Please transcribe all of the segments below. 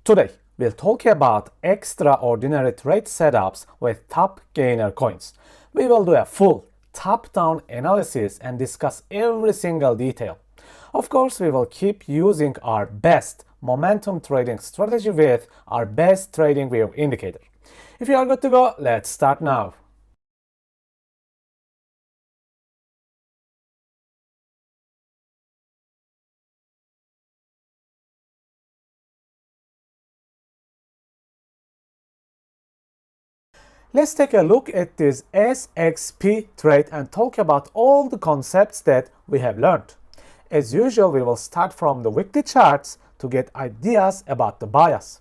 Today, we'll talk about extraordinary trade setups with top gainer coins. We will do a full top-down analysis and discuss every single detail. Of course, we will keep using our best momentum trading strategy with our best trading view indicator. If you are good to go, let's start now. Let's take a look at this SXP trade and talk about all the concepts that we have learned. As usual, we will start from the weekly charts to get ideas about the bias.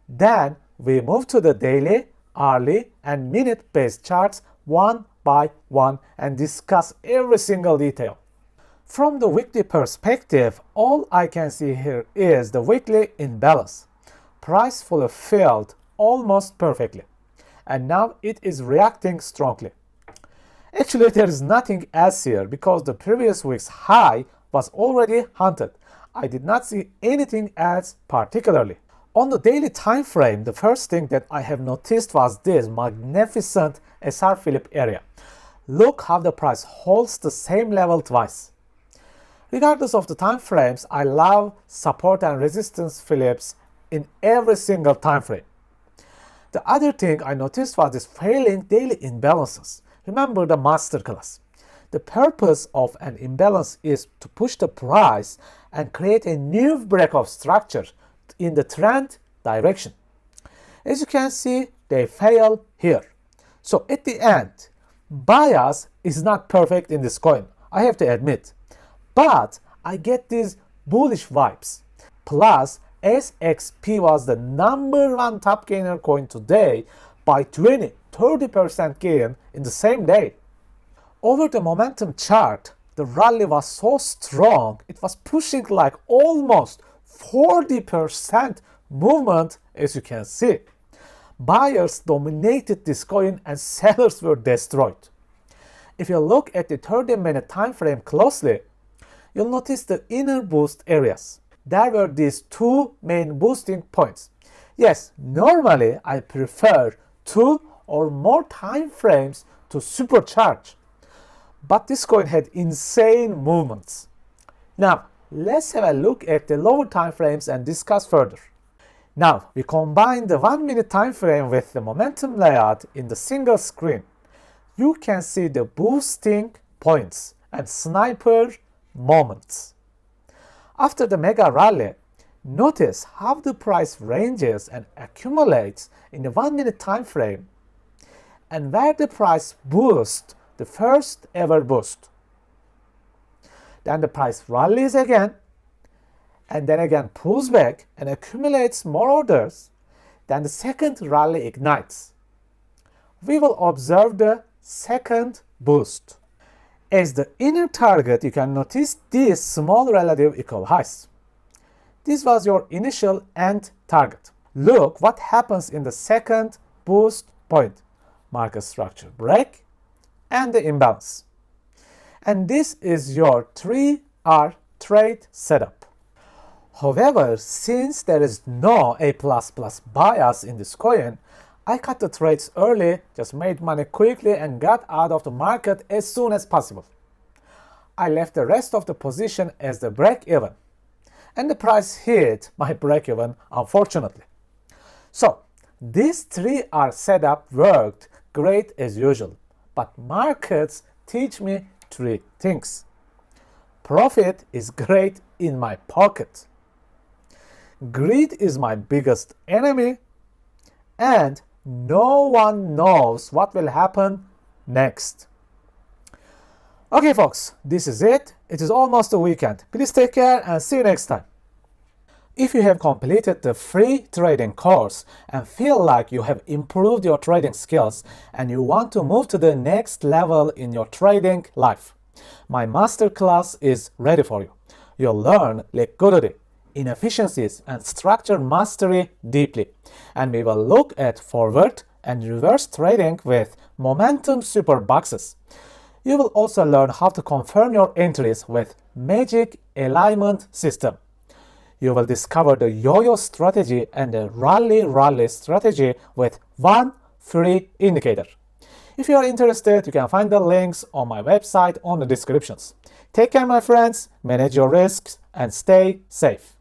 Then we move to the daily, hourly, and minute-based charts one by one and discuss every single detail. From the weekly perspective, all I can see here is the weekly imbalance. Price fulfilled almost perfectly, and now it is reacting strongly. Actually, there is nothing else here because the previous week's high was already hunted. I did not see anything else particularly. On the daily time frame, the first thing that I have noticed was this magnificent SR Philip area. Look how the price holds the same level twice. Regardless of the time frames, I love support and resistance Philips in every single time frame. The other thing I noticed was this failing daily imbalances. Remember the masterclass. The purpose of an imbalance is to push the price and create a new breakout structure in the trend direction. As you can see, they fail here. So at the end, bias is not perfect in this coin, I have to admit. But I get these bullish vibes. Plus, SXP was the #1 top gainer coin today by 20-30% gain in the same day. Over the momentum chart, the rally was so strong, it was pushing like almost 40% movement, as you can see. Buyers dominated this coin and sellers were destroyed. If you look at the 30-minute time frame closely, you'll notice the inner boost areas. There were these two main boosting points. Yes, normally I prefer 2 or more time frames to supercharge, but this coin had insane movements. Now, let's have a look at the lower time frames and discuss further. Now, we combine the 1-minute time frame with the momentum layout in the single screen. You can see the boosting points and sniper moments. After the mega rally, notice how the price ranges and accumulates in the 1-minute time frame and where the price boosts the first ever boost. Then the price rallies again and then again pulls back and accumulates more orders. Then the second rally ignites. We will observe the second boost. As the inner target, you can notice these small relative equal highs. This was your initial end target. Look what happens in the second boost point. Market structure break and the imbalance. And this is your 3R trade setup. However, since there is no A++ bias in this coin, I cut the trades early, just made money quickly and got out of the market as soon as possible. I left the rest of the position as the break-even. And the price hit my break-even, unfortunately. So, this 3R setup worked great as usual. But markets teach me 3 things. Profit is great in my pocket. Greed is my biggest enemy. And no one knows what will happen next. Okay folks, this is it. It is almost the weekend. Please take care and see you next time. If you have completed the free trading course and feel like you have improved your trading skills and you want to move to the next level in your trading life, my masterclass is ready for you. You'll learn liquidity, inefficiencies, and structure mastery deeply. And we will look at forward and reverse trading with momentum super boxes. You will also learn how to confirm your entries with magic alignment system. You will discover the yo-yo strategy and the rally strategy with one free indicator. If you are interested, you can find the links on my website on the descriptions. Take care, my friends, manage your risks, and stay safe.